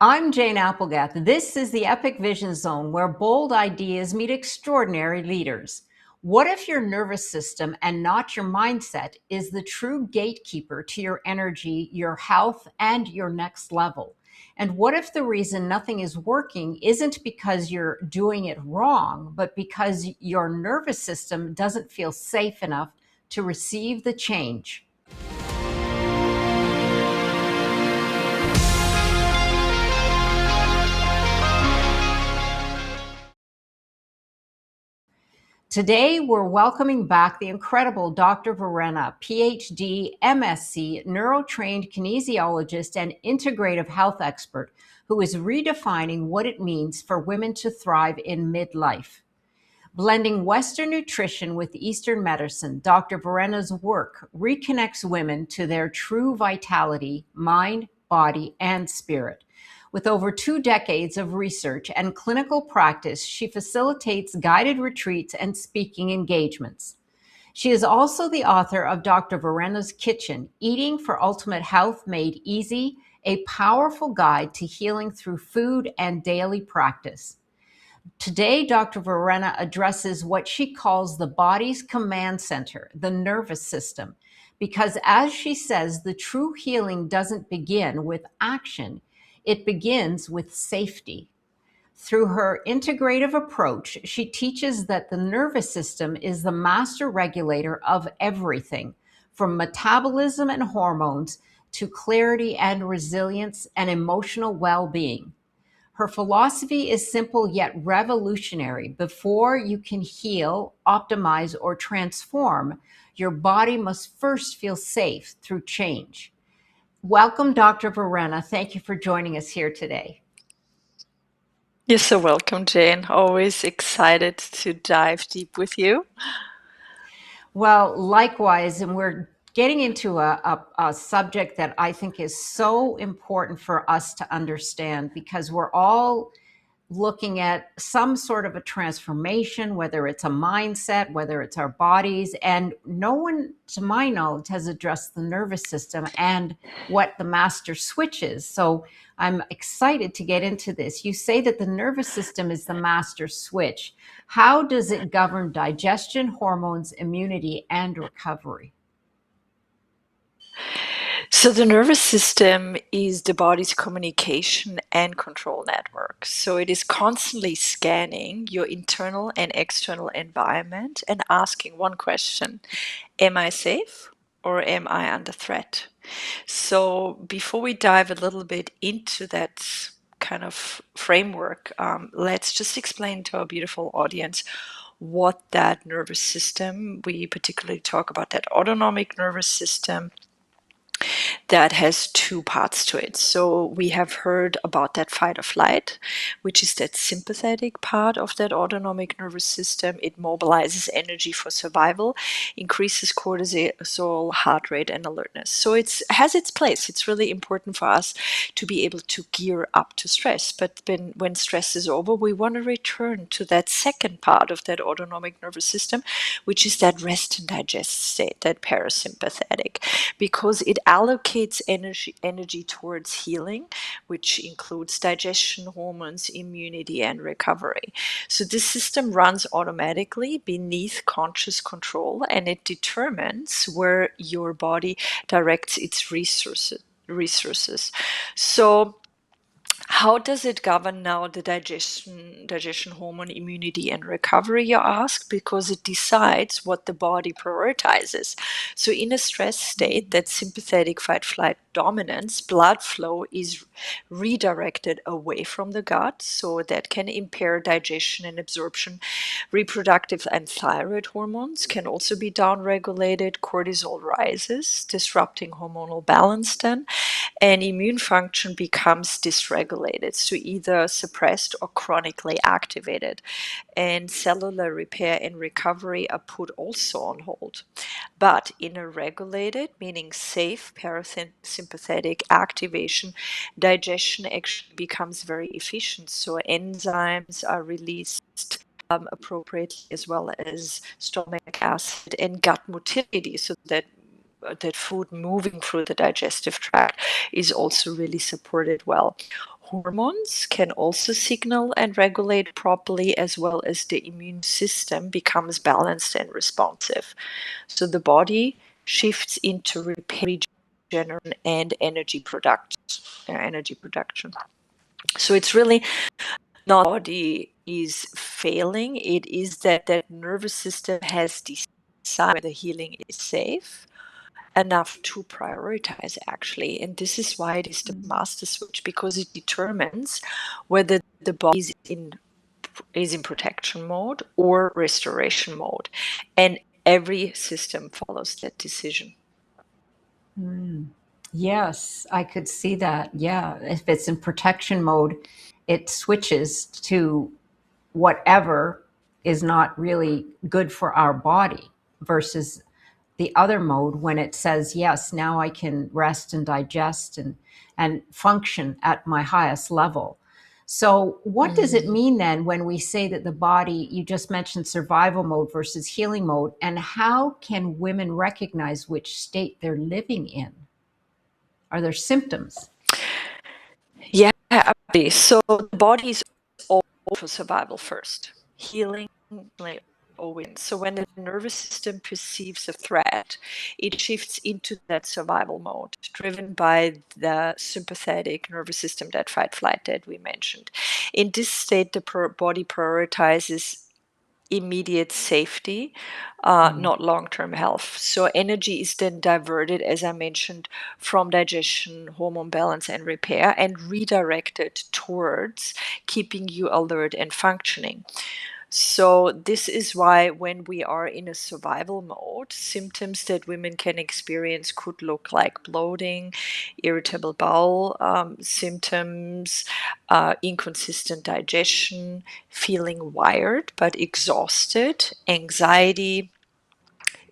I'm Jane Applegath. This is the Epic Vision Zone where bold ideas meet extraordinary leaders. What if your nervous system and not your mindset is the true gatekeeper to your energy, your health, and your next level? And what if the reason nothing is working isn't because you're doing it wrong, but because your nervous system doesn't feel safe enough to receive the change? Today, we're welcoming back the incredible Dr. Verena, PhD, MSc, neurotrained kinesiologist, and integrative health expert, who is redefining what it means for women to thrive in midlife. Blending Western nutrition with Eastern medicine, Dr. Verena's work reconnects women to their true vitality, mind, body, and spirit. With over 2 decades of research and clinical practice, she facilitates guided retreats and speaking engagements. She is also the author of Dr. Verena's Kitchen, Eating for Ultimate Health Made Easy, a powerful guide to healing through food and daily practice. Today, Dr. Verena addresses what she calls the body's command center, the nervous system, because as she says, the true healing doesn't begin with action, it begins with safety. Through her integrative approach, she teaches that the nervous system is the master regulator of everything, from metabolism and hormones to clarity and resilience and emotional well being. Her philosophy is simple yet revolutionary. Before you can heal, optimize, or transform, your body must first feel safe through change. Welcome, Dr. Verena. Thank you for joining us here today. You're so welcome, Jane. Always excited to dive deep with you. Well, likewise, and we're getting into a subject that I think is so important for us to understand because we're all looking at some sort of a transformation, whether it's a mindset, whether it's our bodies. And no one, to my knowledge, has addressed the nervous system and what the master switch is. So I'm excited to get into this. You say that the nervous system is the master switch. How does it govern digestion, hormones, immunity, and recovery? So, the nervous system is the body's communication and control network. So, it is constantly scanning your internal and external environment and asking one question: am I safe or am I under threat? So, before we dive a little bit into that kind of framework, let's just explain to our beautiful audience what that nervous system, we particularly talk about that autonomic nervous system that has two parts to it. So we have heard about that fight or flight, which is that sympathetic part of that autonomic nervous system. It mobilizes energy for survival, increases cortisol, heart rate, and alertness. So it has its place. It's really important for us to be able to gear up to stress. But when stress is over, we want to return to that second part of that autonomic nervous system, which is that rest and digest state, that parasympathetic, because it allocates energy towards healing, which includes digestion, hormones, immunity, and recovery. So this system runs automatically beneath conscious control, and it determines where your body directs its resources. So how does it govern now the digestion, hormone, immunity, and recovery, you ask? Because it decides what the body prioritizes. So in a stress state, that sympathetic fight-flight dominance, blood flow is redirected away from the gut, so that can impair digestion and absorption. Reproductive and thyroid hormones can also be downregulated. Cortisol rises, disrupting hormonal balance then, and immune function becomes dysregulated, so either suppressed or chronically activated. And cellular repair and recovery are put also on hold. But in a regulated, meaning safe parasympathetic activation, digestion actually becomes very efficient. So enzymes are released appropriately, as well as stomach acid and gut motility, so that that food moving through the digestive tract is also really supported well. Hormones can also signal and regulate properly, as well as the immune system becomes balanced and responsive. So the body shifts into repair, regeneration, and energy production. So it's really not the body is failing; it is that nervous system has decided the healing is safe enough to prioritize, actually. And this is why it is the master switch, because it determines whether the body is in protection mode or restoration mode, and every system follows that decision. Yes, I could see that. Yeah. If it's in protection mode, it switches to whatever is not really good for our body versus the other mode when it says, yes, now I can rest and digest and function at my highest level. So, what does it mean then when we say that the body, you just mentioned survival mode versus healing mode, and how can women recognize which state they're living in? Are there symptoms? Yeah, absolutely. So the body is all for survival first. Healing, like, always. So when the nervous system perceives a threat, it shifts into that survival mode, driven by the sympathetic nervous system, that fight flight that we mentioned. In this state, the body prioritizes immediate safety, not long term health. So, energy is then diverted, as I mentioned, from digestion, hormone balance, and repair, and redirected towards keeping you alert and functioning. So, this is why when we are in a survival mode, symptoms that women can experience could look like bloating, irritable bowel symptoms, inconsistent digestion, feeling wired but exhausted, anxiety,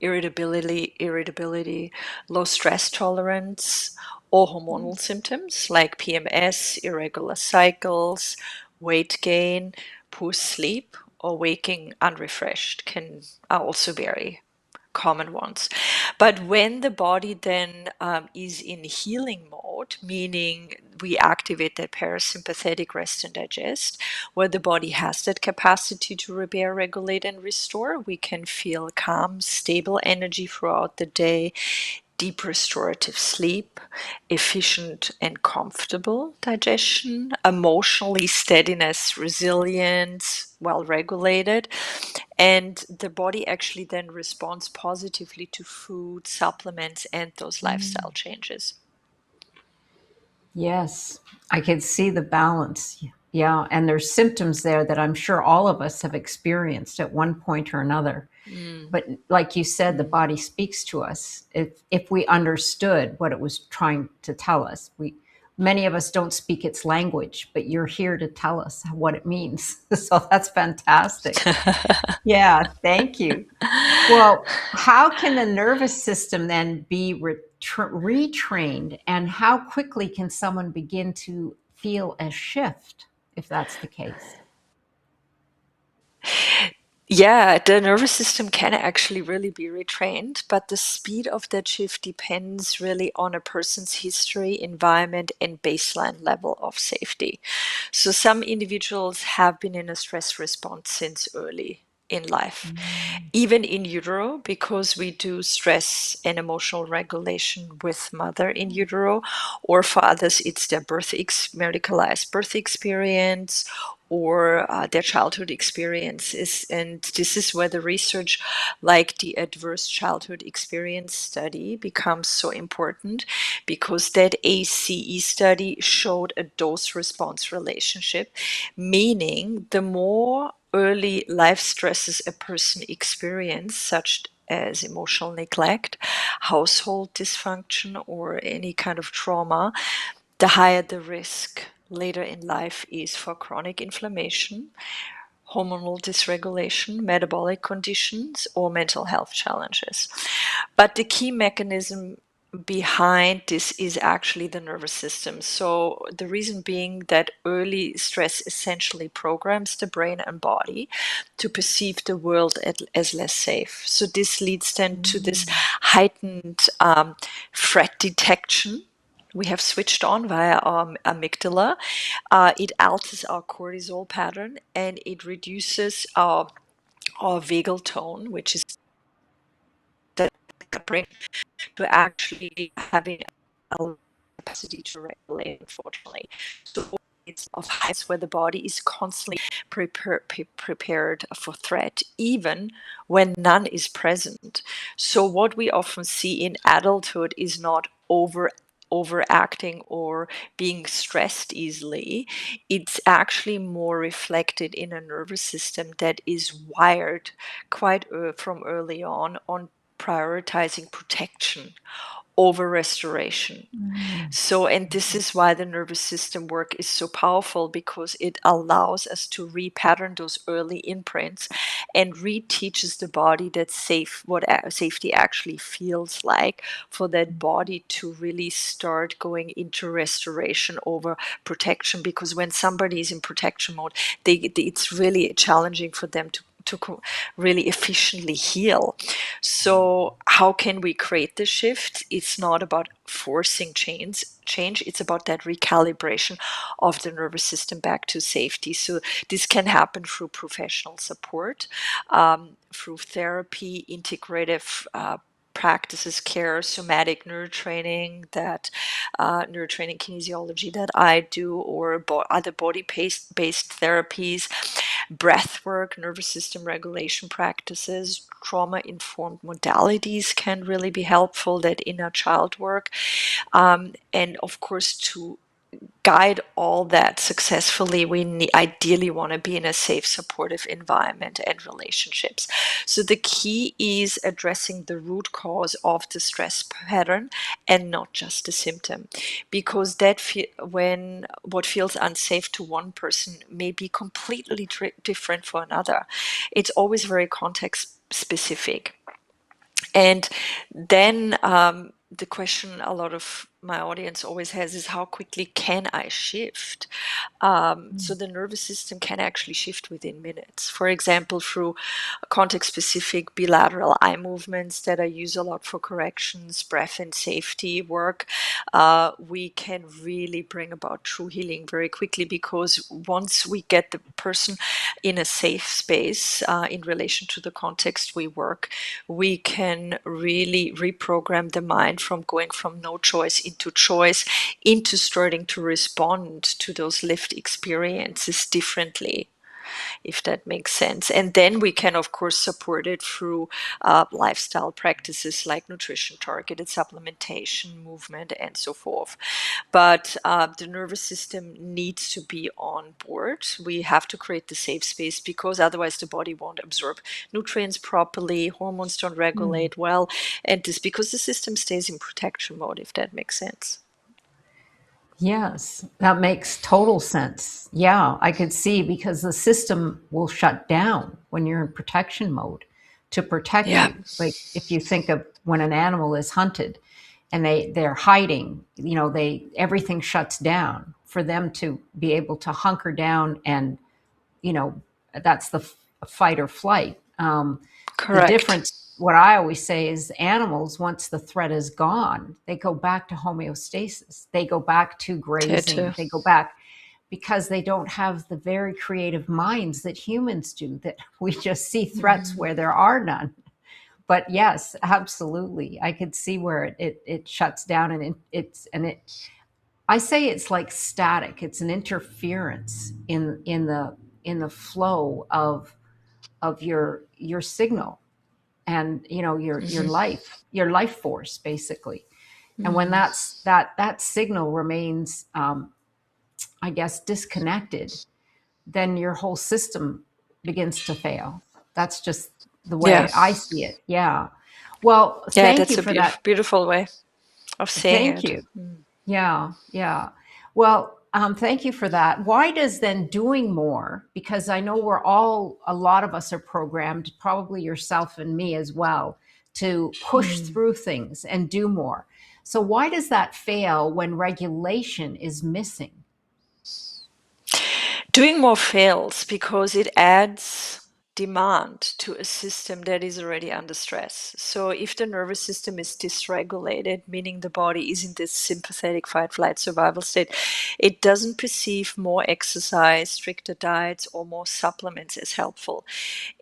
irritability, low stress tolerance, or hormonal symptoms like PMS, irregular cycles, weight gain, poor sleep, or waking unrefreshed can are also very common ones. But when the body then is in healing mode, meaning we activate that parasympathetic rest and digest, where the body has that capacity to repair, regulate, and restore, we can feel calm, stable energy throughout the day, deep restorative sleep, efficient and comfortable digestion, emotionally steadiness, resilience, well regulated. And the body actually then responds positively to food, supplements, and those lifestyle changes. Yes, I can see the balance. Yeah, and there's symptoms there that I'm sure all of us have experienced at one point or another. Mm. But like you said, the Mm. body speaks to us. If we understood what it was trying to tell us, we many of us don't speak its language, but you're here to tell us what it means. So that's fantastic. Yeah, thank you. Well, how can the nervous system then be retrained, and how quickly can someone begin to feel a shift if that's the case? Yeah, the nervous system can actually really be retrained, but the speed of that shift depends really on a person's history, environment, and baseline level of safety. So, some individuals have been in a stress response since early in life, even in utero, because we do stress and emotional regulation with mother in utero, or for others, it's their medicalized birth experience, or their childhood experiences. And this is where the research, like the adverse childhood experience study, becomes so important, because that ACE study showed a dose response relationship, meaning the more early life stresses a person experience, such as emotional neglect, household dysfunction, or any kind of trauma, the higher the risk later in life is for chronic inflammation, hormonal dysregulation, metabolic conditions, or mental health challenges. But the key mechanism behind this is actually the nervous system. So the reason being that early stress essentially programs the brain and body to perceive the world as less safe. So this leads then to this Mm. heightened threat detection. We have switched on via our amygdala. It alters our cortisol pattern and it reduces our vagal tone, which is the brain to actually having a capacity to regulate, unfortunately. So it's of heights where the body is constantly prepared for threat, even when none is present. So what we often see in adulthood is not overacting or being stressed easily. It's actually more reflected in a nervous system that is wired quite from early on prioritizing protection over restoration. Mm. So, and this is why the nervous system work is so powerful, because it allows us to repattern those early imprints and reteaches the body that safety actually feels like, for that body to really start going into restoration over protection. Because when somebody is in protection mode, it's really challenging for them to really efficiently heal. So how can we create the shift? It's not about forcing change. It's about that recalibration of the nervous system back to safety. So this can happen through professional support, through therapy, integrative practices, care, somatic neurotraining, that neurotraining kinesiology that I do, or other body-based therapies, breath work, nervous system regulation practices, trauma-informed modalities can really be helpful, that inner child work. And of course, to guide all that successfully, we ideally want to be in a safe, supportive environment and relationships. So the key is addressing the root cause of the stress pattern and not just the symptom, because when what feels unsafe to one person may be completely different for another. It's always very context specific. And then the question a lot of my audience always has is, how quickly can I shift? So the nervous system can actually shift within minutes. For example, through context-specific bilateral eye movements that I use a lot for corrections, breath and safety work, we can really bring about true healing very quickly, because once we get the person in a safe space in relation to the context we work, we can really reprogram the mind from going from no choice into choice, into starting to respond to those lived experiences differently, if that makes sense. And then we can, of course, support it through lifestyle practices like nutrition, targeted supplementation, movement, and so forth. But the nervous system needs to be on board. We have to create the safe space, because otherwise the body won't absorb nutrients properly, hormones don't Mm. regulate well, and this because the system stays in protection mode, if that makes sense. Yes, that makes total sense. Yeah, I could see, because the system will shut down when you're in protection mode to protect Yeah, you. Like if you think of when an animal is hunted and they're hiding, they everything shuts down for them to be able to hunker down, and you know that's the fight or flight. The correct. difference, what I always say, is animals, once the threat is gone, they go back to homeostasis, they go back to There too. grazing, they go back, because they don't have the very creative minds that humans do, that we just see threats Mhm. where there are none. But yes, absolutely, I could see where it shuts down, and it I say it's like static. It's an interference in the flow of your signal, and Mhm. your life force, basically. And when Mhm. that signal remains, I guess, disconnected, then your whole system begins to fail. That's just the Yeah, way I see it. Yeah. Well, yeah, thank you that's a for that. beautiful way of saying Thank it. you. Yeah, yeah. Well, thank you for that. Why does then doing more? Because I know a lot of us are programmed, probably yourself and me as well, to push Mm. through things and do more. So, why does that fail when regulation is missing? Doing more fails because it adds demand to a system that is already under stress. So if the nervous system is dysregulated, meaning the body is in this sympathetic fight, flight, survival state, it doesn't perceive more exercise, stricter diets, or more supplements as helpful.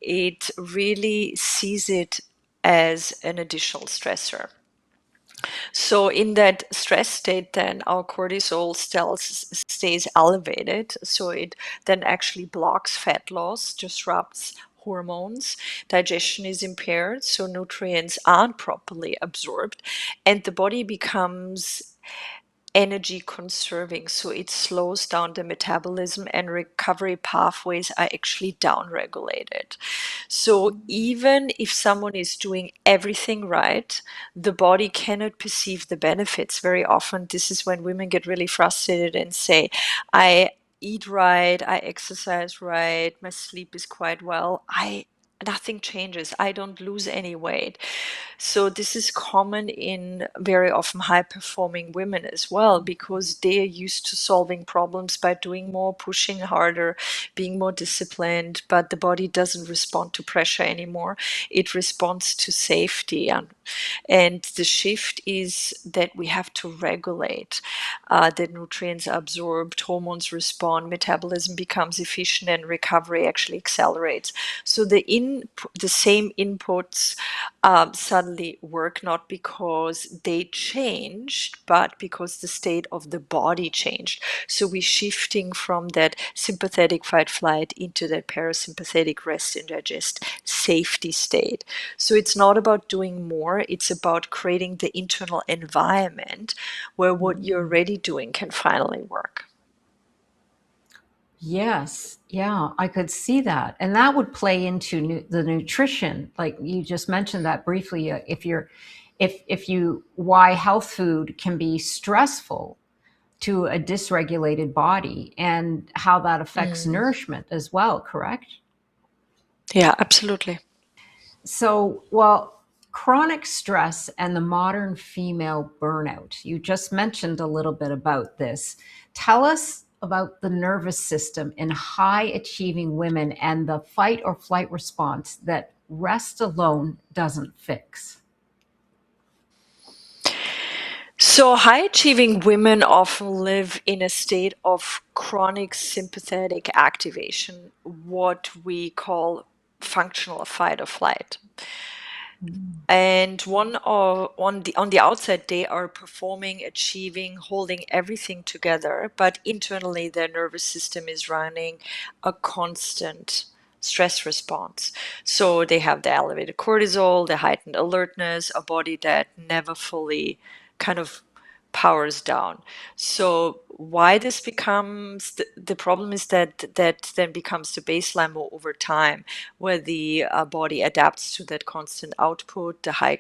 It really sees it as an additional stressor. So in that stress state, then our cortisol still stays elevated. So it then actually blocks fat loss, disrupts hormones, digestion is impaired, so nutrients aren't properly absorbed, and the body becomes energy conserving. So it slows down the metabolism and recovery pathways are actually down regulated. So even if someone is doing everything right, the body cannot perceive the benefits. Very often, this is when women get really frustrated and say, I eat right, I exercise right, my sleep is quite well. Nothing changes. I don't lose any weight. So this is common in very often high performing women as well, because they are used to solving problems by doing more, pushing harder, being more disciplined, but the body doesn't respond to pressure anymore. It responds to safety. And the shift is that we have to regulate that nutrients are absorbed, hormones respond, metabolism becomes efficient, and recovery actually accelerates. So the same inputs suddenly work not because they changed, but because the state of the body changed. So we're shifting from that sympathetic fight flight into that parasympathetic rest and digest safety state. So it's not about doing more, it's about creating the internal environment where what you're already doing can finally work. Yes, yeah, I could see that. And that would play into the nutrition. Like you just mentioned that briefly. If you, why health food can be stressful to a dysregulated body and how that affects Mm. nourishment as well, correct? Yeah, absolutely. So, well, chronic stress and the modern female burnout. You just mentioned a little bit about this. Tell us about the nervous system in high achieving women and the fight or flight response that rest alone doesn't fix. So, high achieving women often live in a state of chronic sympathetic activation, what we call functional fight or flight. And on the outside, they are performing, achieving, holding everything together, but internally, their nervous system is running a constant stress response. So they have the elevated cortisol, the heightened alertness, a body that never fully kind of powers down. So why this becomes the problem is that then becomes the baseline more over time, where the body adapts to that constant output, the high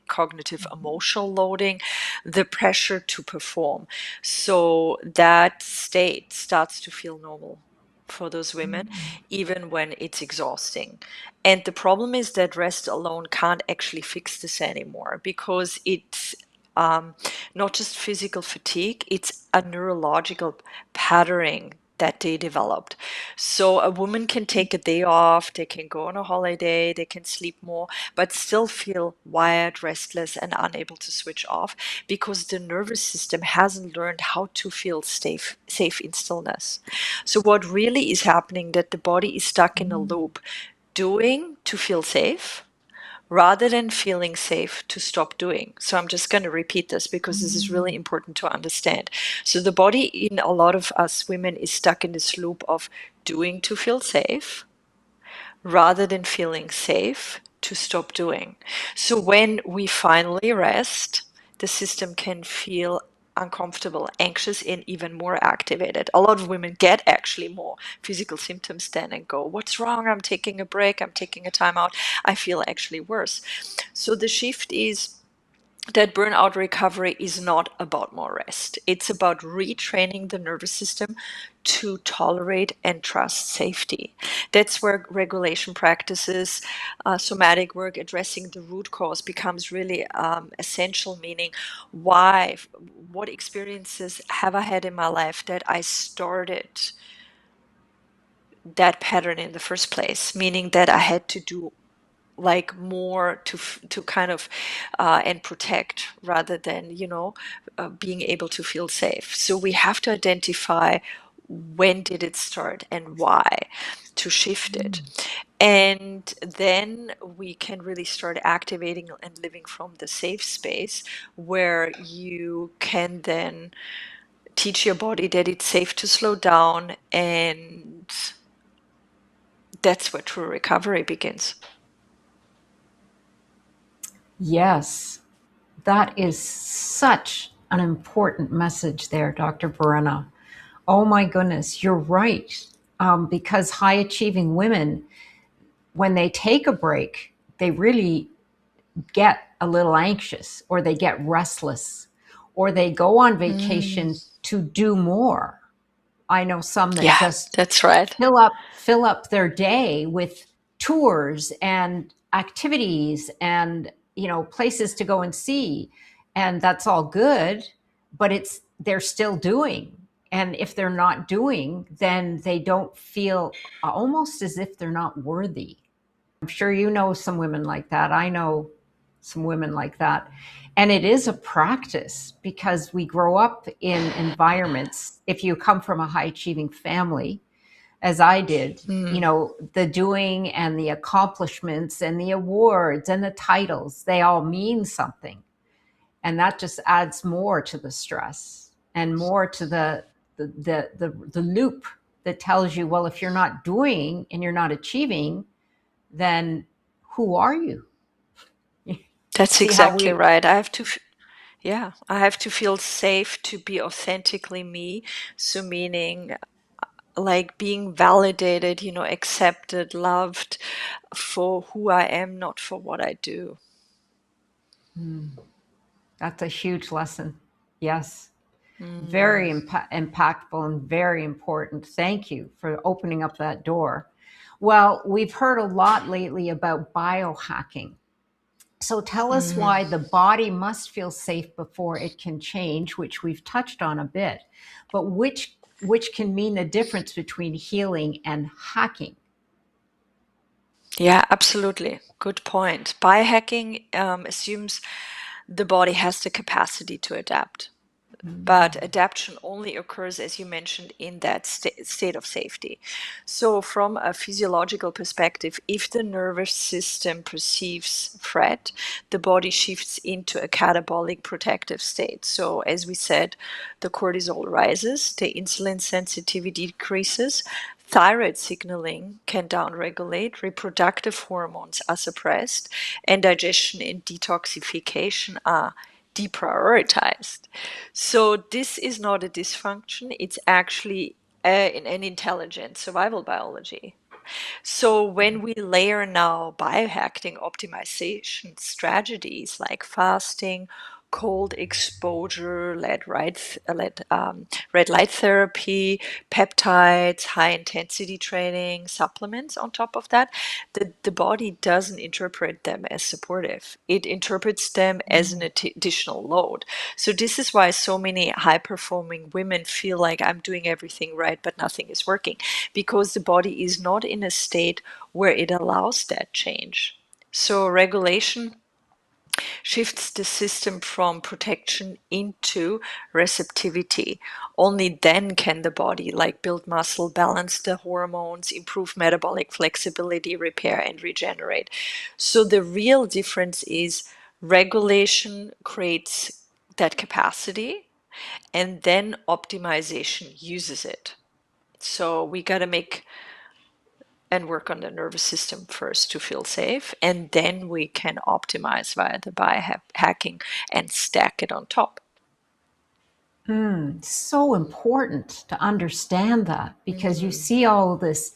cognitive emotional loading, the pressure to perform. So that state starts to feel normal for those women, even when it's exhausting. And the problem is that rest alone can't actually fix this anymore, because it's um, not just physical fatigue, it's a neurological patterning that they developed. So a woman can take a day off, they can go on a holiday, they can sleep more, but still feel wired, restless, and unable to switch off, because the nervous system hasn't learned how to feel safe in stillness. So what really is happening, that the body is stuck in a loop, doing to feel safe rather than feeling safe to stop doing. So I'm just going to repeat this because this is really important to understand. So the body in a lot of us women is stuck in this loop of doing to feel safe rather than feeling safe to stop doing. So when we finally rest, the system can feel uncomfortable, anxious, and even more activated. A lot of women get actually more physical symptoms then and go, what's wrong? I'm taking a break, I'm taking a time out. I feel actually worse. So the shift is that burnout recovery is not about more rest. It's about retraining the nervous system to tolerate and trust safety. That's where regulation practices, somatic work addressing the root cause becomes really essential, meaning why, what experiences have I had in my life that I started that pattern in the first place, meaning that I had to do like more to kind of and protect rather than being able to feel safe. So we have to identify when did it start and why to shift it, and then we can really start activating and living from the safe space where you can then teach your body that it's safe to slow down, and that's where true recovery begins. Yes, that is such an important message there, Dr. Verena. Oh my goodness, you're right. Because high achieving women, when they take a break, they really get a little anxious, or they get restless, or they go on vacation Mm. to do more. I know some that Yeah, just that's right. fill up their day with tours and activities and places to go and see, and that's all good, but they're still doing. And if they're not doing, then they don't feel, almost as if they're not worthy. I'm sure you know some women like that. I know some women like that. And it is a practice, because we grow up in environments. If you come from a high achieving family, as I did, Mm. the doing and the accomplishments and the awards and the titles, they all mean something. And that just adds more to the stress and more to the loop that tells you, well, if you're not doing and you're not achieving, then who are you? That's See how exactly we, right. Yeah, I have to feel safe to be authentically me. So meaning like being validated, accepted, loved for who I am, not for what I do. that's a huge lesson. Yes. Mm. Very impactful and very important. Thank you for opening up that door. Well, we've heard a lot lately about biohacking. So tell us Mm. why the body must feel safe before it can change, which we've touched on a bit, but which can mean the difference between healing and hacking. Yeah, absolutely. Good point. Biohacking assumes the body has the capacity to adapt. But adaptation only occurs, as you mentioned, in that state of safety. So, from a physiological perspective, if the nervous system perceives threat, the body shifts into a catabolic protective state. So, as we said, the cortisol rises, the insulin sensitivity decreases, thyroid signaling can downregulate, reproductive hormones are suppressed, and digestion and detoxification are deprioritized. So this is not a dysfunction, it's actually an intelligent survival biology. So when we layer now biohacking optimization strategies like fasting, cold exposure, red light therapy, peptides, high intensity training, supplements on top of that, the body doesn't interpret them as supportive. It interprets them as an additional load. So this is why so many high performing women feel like I'm doing everything right, but nothing is working, because the body is not in a state where it allows that change. So regulation shifts the system from protection into receptivity. Only then can the body like build muscle, balance the hormones, improve metabolic flexibility, repair and regenerate. So the real difference is regulation creates that capacity, and then optimization uses it. So we got to make and work on the nervous system first to feel safe, and then we can optimize via the biohacking and stack it on top. So important to understand that, because you Mm. see all this,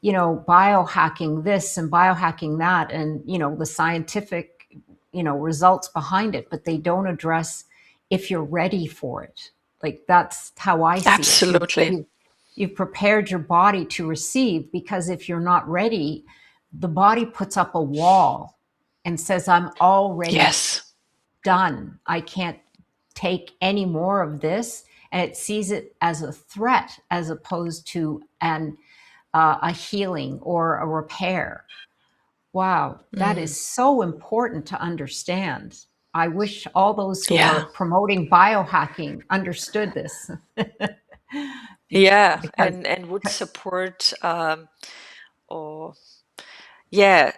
biohacking this and biohacking that, and the scientific results behind it, but they don't address if you're ready for it. Like, that's how I see it. Absolutely. You've prepared your body to receive, because if you're not ready, the body puts up a wall and says, I'm already Yes. done. I can't take any more of this. And it sees it as a threat as opposed to a healing or a repair. Wow, that is Mm. so important to understand. I wish all those who are Yeah. promoting biohacking understood this. Yeah. Because, And would support or yeah,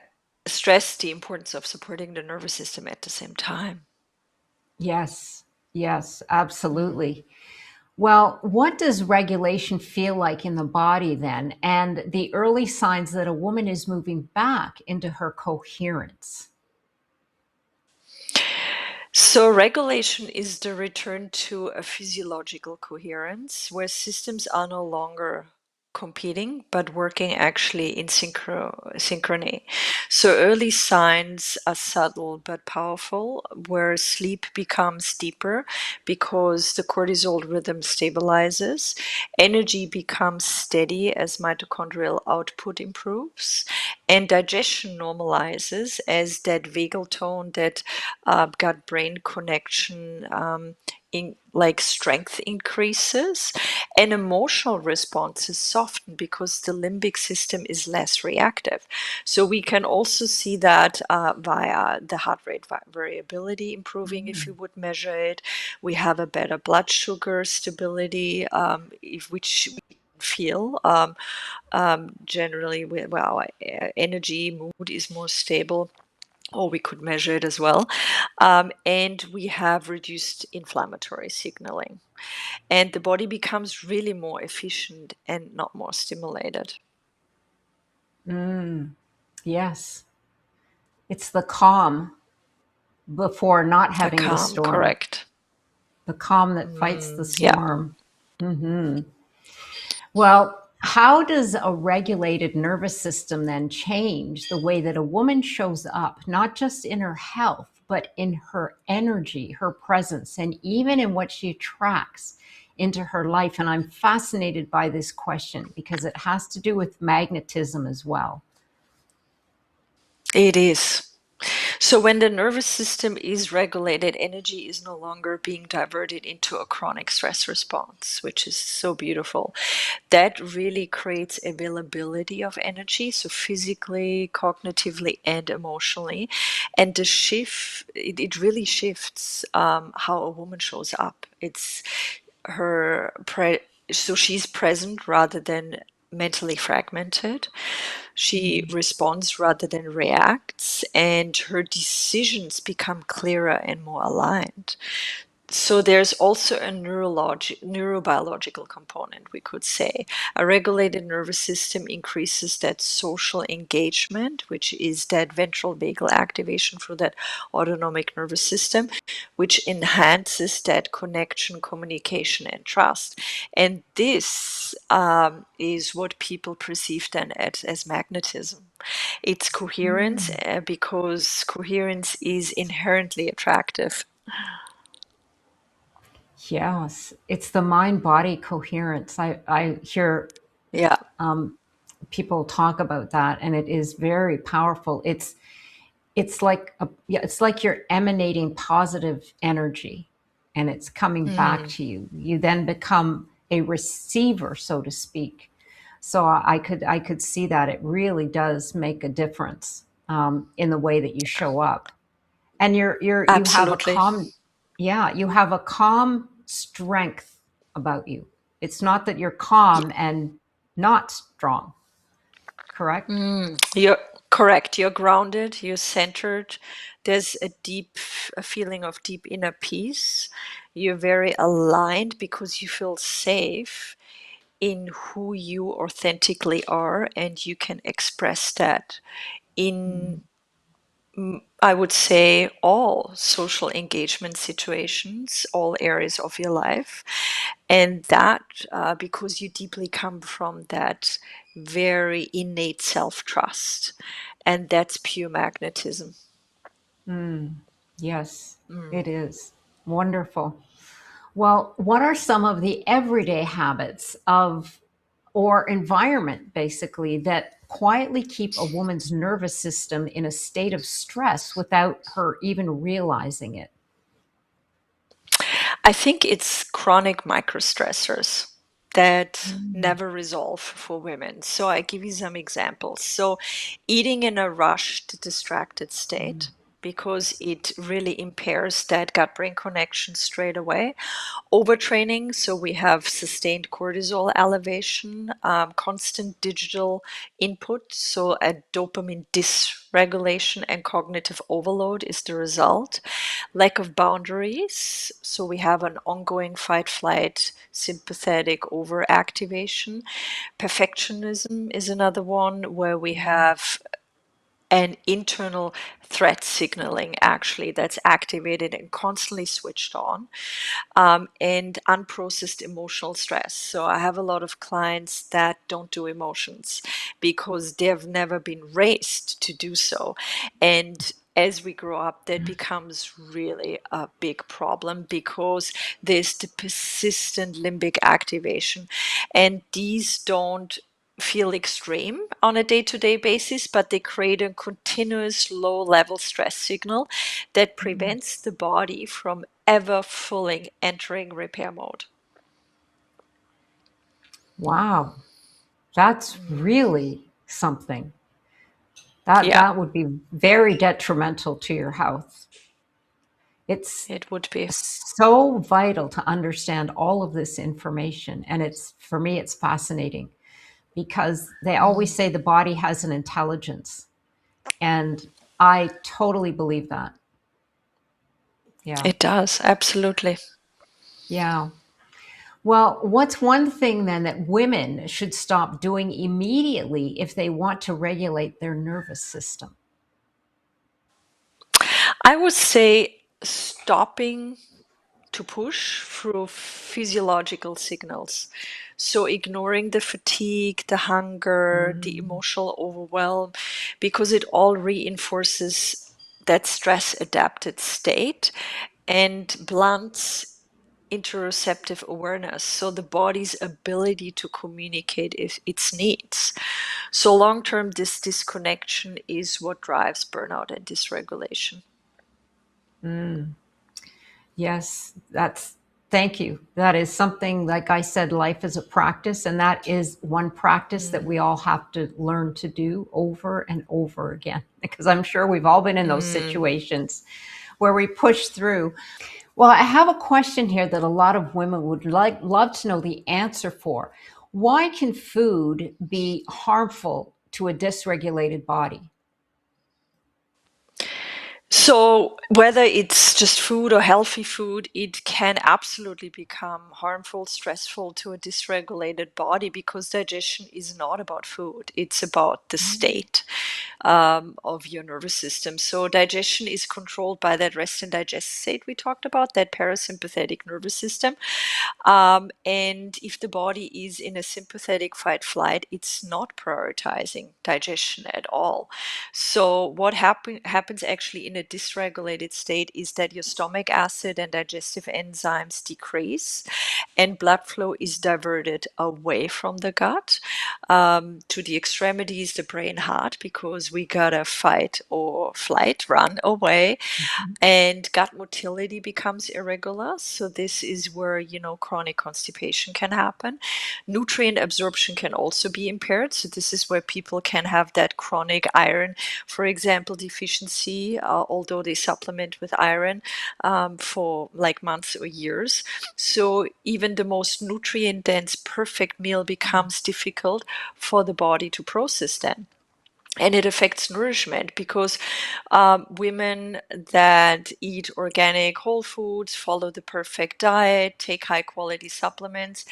stress the importance of supporting the nervous system at the same time. yes, yes, absolutely. Well, what does regulation feel like in the body then, and the early signs that a woman is moving back into her coherence? So, regulation is the return to a physiological coherence where systems are no longer competing but working actually in synchrony. So, early signs are subtle but powerful, where sleep becomes deeper because the cortisol rhythm stabilizes, energy becomes steady as mitochondrial output improves, and digestion normalizes as that vagal tone, that gut brain connection like strength increases, and emotional responses soften because the limbic system is less reactive. So we can also see that via the heart rate variability improving if you Mm. would measure it. We have a better blood sugar stability, which we feel generally well, energy mood is more stable, or we could measure it as well. And we have reduced inflammatory signaling. And the body becomes really more efficient and not more stimulated. Mm. Yes, it's the calm before not The having the calm, storm, correct. the calm that fights the Yeah. storm. Hmm. Well, how does a regulated nervous system then change the way that a woman shows up, not just in her health, but in her energy, her presence, and even in what she attracts into her life? And I'm fascinated by this question because it has to do with magnetism as well. It is. So when the nervous system is regulated, energy is no longer being diverted into a chronic stress response, which is so beautiful. That really creates availability of energy, so physically, cognitively, and emotionally. And the shift, it really shifts how a woman shows up. It's her so she's present rather than mentally fragmented. She responds rather than reacts, and her decisions become clearer and more aligned. So there's also a neurobiological component, we could say. A regulated nervous system increases that social engagement, which is that ventral vagal activation for that autonomic nervous system, which enhances that connection, communication, and trust. And this is what people perceive then as magnetism. It's coherence, Mm. because coherence is inherently attractive. Yes, it's the mind body coherence. I hear Yeah. people talk about that, and it is very powerful. It's like yeah, it's like you're emanating positive energy, and it's coming back Mm, to you. You then become a receiver, so to speak. So I could see that it really does make a difference in the way that you show up, and you have a absolutely. calm, yeah, you have a calm strength about you. It's not that you're calm and not strong, correct? You're correct. You're grounded, you're centered. There's a feeling of deep inner peace. You're very aligned because you feel safe in who you authentically are, and you can express that in, I would say, all social engagement situations, all areas of your life. And that, because you deeply come from that very innate self trust. And that's pure magnetism. Yes, Mm. it is. Wonderful. Well, what are some of the everyday habits of or environment basically that quietly keep a woman's nervous system in a state of stress without her even realizing it? I think it's chronic microstressors that Mm, never resolve for women. So I give you some examples. So eating in a rushed, distracted mm, state, because it really impairs that gut brain connection straight away. Overtraining, so we have sustained cortisol elevation, constant digital input, so a dopamine dysregulation and cognitive overload is the result. Lack of boundaries, so we have an ongoing fight flight sympathetic overactivation. Perfectionism is another one where we mm, have an internal threat signaling actually that's activated and constantly switched on, and unprocessed emotional stress. So I have a lot of clients that don't do emotions because they've never been raised to do so. And as we grow up, that becomes really a big problem because there's the persistent limbic activation, and these don't feel extreme on a day-to-day basis, but they create a continuous low-level stress signal that mm. prevents the body from ever fully entering repair mode. Wow, that's Mm, really something. That yeah, that would be very detrimental to your health. It's it would be. so vital to understand all of this information, and it's for me it's fascinating because they always Mm, say the body has an intelligence, and I totally believe that. Yeah. it does, absolutely. Yeah. Well, what's one thing then that women should stop doing immediately if they want to regulate their nervous system? I would say stopping to push through physiological signals. So, ignoring the fatigue, the hunger, the Mm, emotional overwhelm, because it all reinforces that stress adapted state and blunts interoceptive awareness, so the body's ability to communicate its needs. So long term, this disconnection is what drives burnout and dysregulation. mm. Yes, thank you. That is something, like I said, life is a practice, and that is one practice that Mm. we all have to learn to do over and over again, because I'm sure we've all been in those Mm. situations where we push through. Well, I have a question here that a lot of women would love to know the answer for. Why can food be harmful to a dysregulated body? So, whether it's just food or healthy food, it can absolutely become harmful, stressful to a dysregulated body because digestion is not about food, it's about the state of your nervous system. So, digestion is controlled by that rest and digest state we talked about, that parasympathetic nervous system. And if the body is in a sympathetic fight flight, it's not prioritizing digestion at all. So, what happens actually in a dysregulated state is that your stomach acid and digestive enzymes decrease, and blood flow is diverted away from the gut to the extremities, the brain, heart, because we gotta fight or flight, run away, and gut motility becomes irregular. So this is where, chronic constipation can happen. Nutrient absorption can also be impaired. So this is where people can have that chronic iron, for example, deficiency, although they supplement with iron for like months or years. So even the most nutrient dense perfect meal becomes difficult for the body to process then, and it affects nourishment because women that eat organic whole foods, follow the perfect diet, take high quality supplements,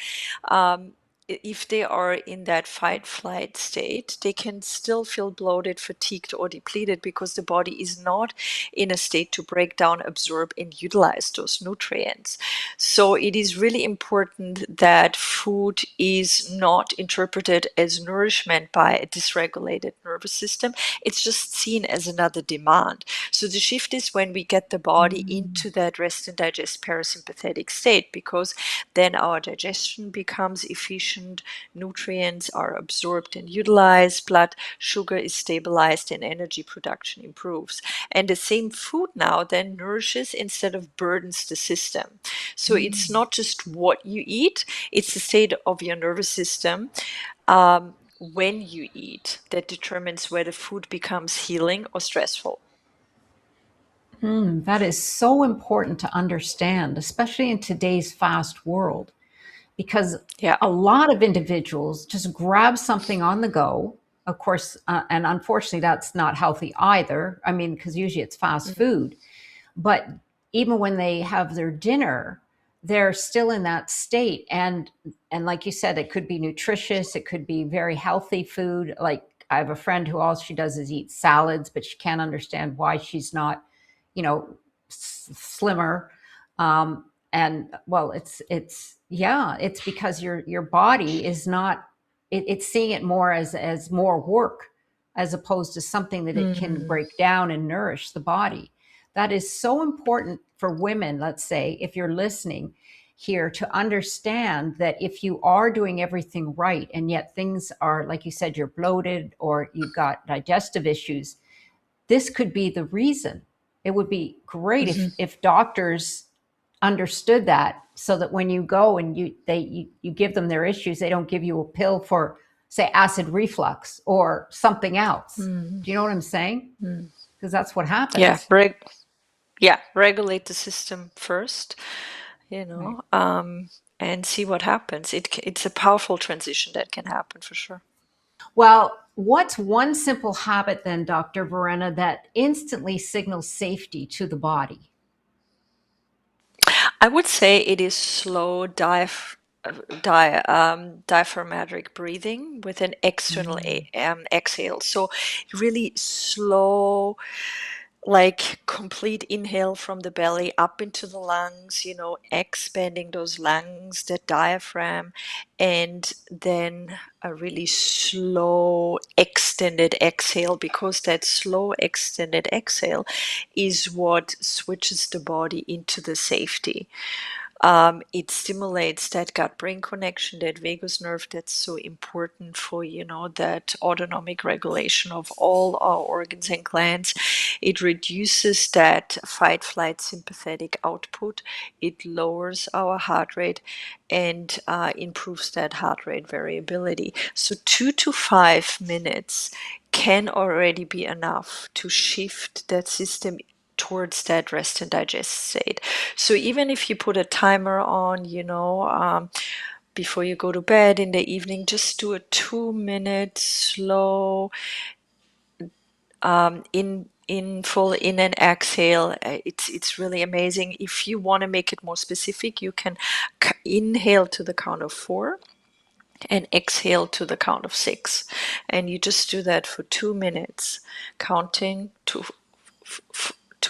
um, if they are in that fight flight state, they can still feel bloated, fatigued, or depleted because the body is not in a state to break down, absorb, and utilize those nutrients. So it is really important that food is not interpreted as nourishment by a dysregulated nervous system. It's just seen as another demand. So the shift is when we get the body Mm. into that rest and digest parasympathetic state, because then our digestion becomes efficient, nutrients are absorbed and utilized, blood sugar is stabilized, and energy production improves. And the same food now then nourishes instead of burdens the system. So it's Mm. not just what you eat, it's the state of your nervous system when you eat that determines whether food becomes healing or stressful. That is so important to understand, especially in today's fast world, because Yeah. a lot of individuals just grab something on the go. Of course, and unfortunately, that's not healthy either. I mean, because usually it's fast Mm, food. But even when they have their dinner, they're still in that state. And like you said, it could be nutritious, it could be very healthy food. Like I have a friend who all she does is eat salads, but she can't understand why she's not, you know, slimmer. And well, it's yeah, it's because your body is not, it's seeing it more as more work, as opposed to something that it can mm, break down and nourish the body. That is so important for women, let's say, if you're listening here, to understand that if you are doing everything right and yet things are, like you said, you're bloated or you've got digestive issues, this could be the reason. It would be great mhm, if doctors understood that, so that when you go and you give them their issues, they don't give you a pill for, say, acid reflux or something else. mm, Do you know what I'm saying? mm. Because that's what Yeah, happens. yeah, regulate the system first, you Right. know, and see what happens. It's a powerful transition that can happen for sure. Well, what's one simple habit then, Dr. Verena, that instantly signals safety to the body? I would say it is slow diaphragmatic breathing with an external Mm. exhale. So really slow, like complete inhale from the belly up into the lungs, expanding those lungs, the diaphragm, and then a really slow extended exhale, because that slow extended exhale is what switches the body into the safety. It stimulates that gut-brain connection, that vagus nerve that's so important for, that autonomic regulation of all our organs and glands. It reduces that fight-flight sympathetic output. It lowers our heart rate and improves that heart rate variability. So 2 to 5 minutes can already be enough to shift that system towards that rest and digest state. So even if you put a timer on, before you go to bed in the evening, just do a 2 minute slow in full in and exhale. It's really amazing. If you want to make it more specific, you can inhale to the count of 4 and exhale to the count of 6, and you just do that for 2 minutes, counting to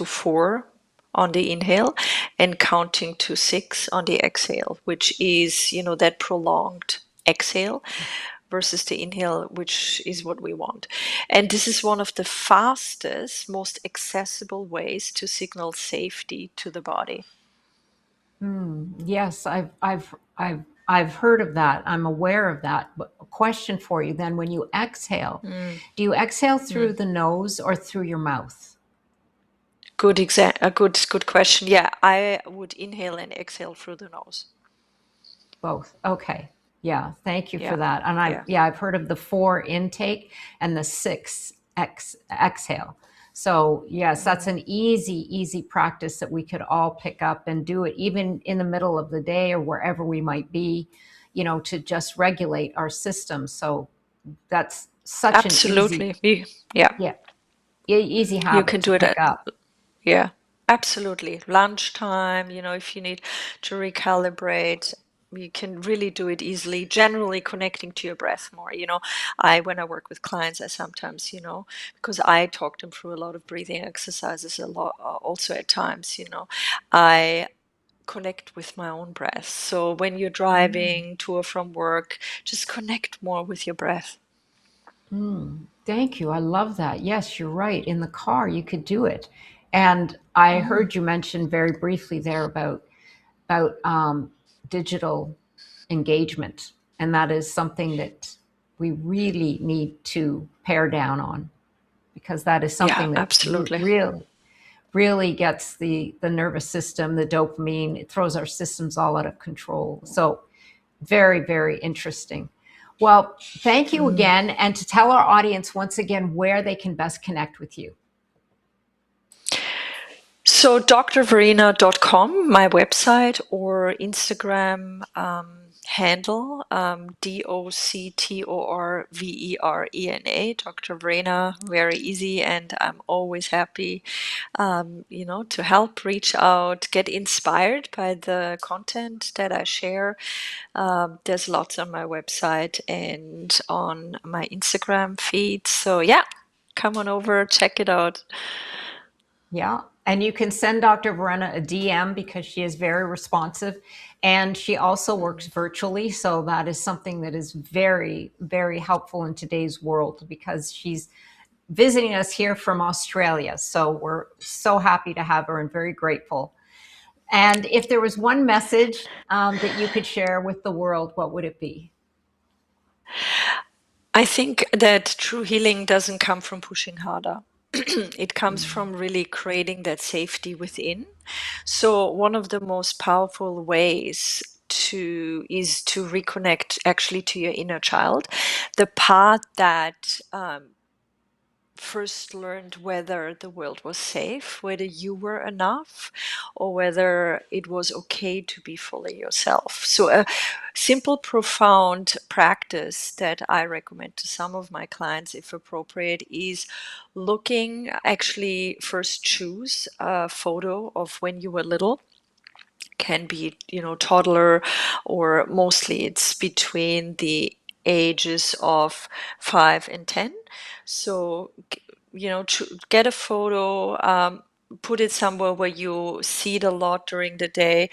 4 on the inhale and counting to 6 on the exhale, which is, that prolonged exhale versus the inhale, which is what we want. And this is one of the fastest, most accessible ways to signal safety to the body. Yes, I've heard of that. I'm aware of that. But a question for you then: when you exhale, Mm, do you exhale mm. through the nose or through your mouth? A good question. Yeah, I would inhale and exhale through the nose. Both. Okay. Yeah. Thank you for Yeah, that. And yeah. I've heard of the 4 intake and the 6 exhale. So yes, that's Mm. an easy practice that we could all pick up and do it even in the middle of the day or wherever we might be, to just regulate our system. So that's such an easy, Absolutely. Yeah, yeah, easy you habit can to do it pick at, up. yeah, absolutely. Lunchtime, if you need to recalibrate, You can really do it easily, generally connecting to your breath more. When I work with clients, I sometimes, because I talk them through a lot of breathing exercises a lot, also at times, I connect with my own breath. So when you're Mm. driving to or from work, just connect more with your breath. Thank you. I love that. Yes, you're right. In the car, you could do it. And I Mm. heard you mention very briefly there about digital engagement, and that is something that we really need to pare down on, because that is Yeah, something that absolutely. really gets the nervous system, the dopamine. It throws our systems all out of control. So very, very interesting. Well, thank you Mm. again. And to tell our audience once again where they can best connect with you. So drverena.com, my website, or Instagram handle, DOCTORVERENA, Dr. Verena, very easy, and I'm always happy, to help, reach out, get inspired by the content that I share. There's lots on my website and on my Instagram feed. So yeah, come on over, check it out. Yeah. And you can send Dr. Verena a DM because she is very responsive. And she also works virtually. So that is something that is very, very helpful in today's world, because she's visiting us here from Australia. So we're so happy to have her and very grateful. And if there was one message that you could share with the world, what would it be? I think that true healing doesn't come from pushing harder. It comes Mm. from really creating that safety within. So one of the most powerful ways is to reconnect actually to your inner child, the part that first learned whether the world was safe, whether you were enough, or whether it was okay to be fully yourself. So, a simple, profound practice that I recommend to some of my clients, if appropriate, is looking, actually, first choose a photo of when you were little. Can be, toddler, or mostly it's between the ages of 5 and 10. So, get a photo, put it somewhere where you see it a lot during the day,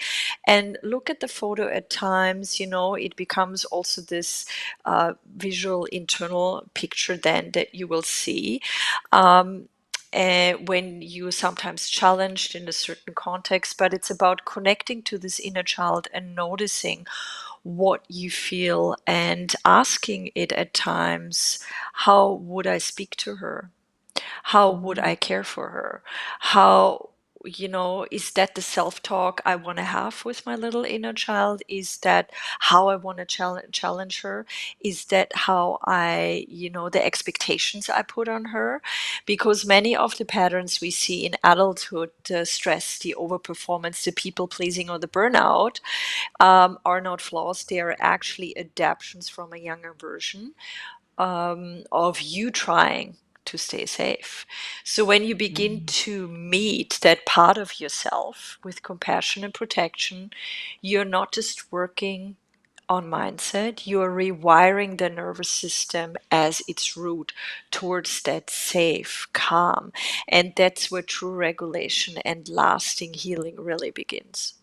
and look at the photo at times. It becomes also this visual internal picture then that you will see. Um, when you sometimes challenged in a certain context, but it's about connecting to this inner child and noticing what you feel and asking it at times, how would I speak to her? How would I care for her? How, is that the self-talk I want to have with my little inner child? Is that how I want to challenge her? Is that how the expectations I put on her? Because many of the patterns we see in adulthood, the stress, the overperformance, the people pleasing, or the burnout, are not flaws. They are actually adaptations from a younger version of you trying to stay safe. So when you begin Mm. to meet that part of yourself with compassion and protection, you're not just working on mindset, you're rewiring the nervous system as its route towards that safe, calm. And that's where true regulation and lasting healing really begins.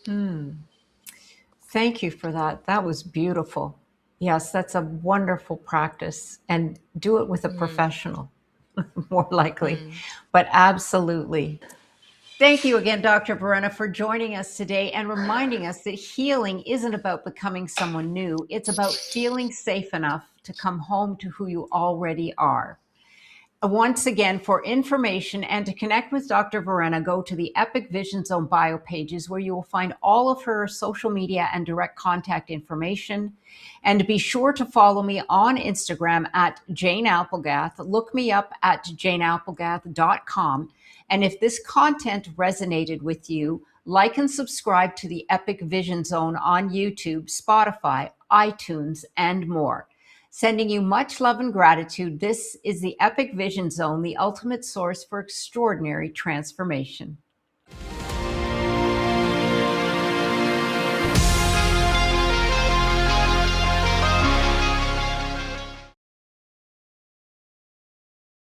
Mm. Thank you for that. That was beautiful. Yes, that's a wonderful practice. And do it with a Mm, professional, more likely. mm. But absolutely. Thank you again, Dr. Verena, for joining us today and reminding us that healing isn't about becoming someone new. It's about feeling safe enough to come home to who you already are. Once again, for information and to connect with Dr. Verena, go to the Epic Vision Zone bio pages, where you will find all of her social media and direct contact information. And be sure to follow me on Instagram at Jane Applegath. Look me up at janeapplegath.com. And if this content resonated with you, like and subscribe to the Epic Vision Zone on YouTube, Spotify, iTunes, and more. Sending you much love and gratitude. This is the Epic Vision Zone, the ultimate source for extraordinary transformation.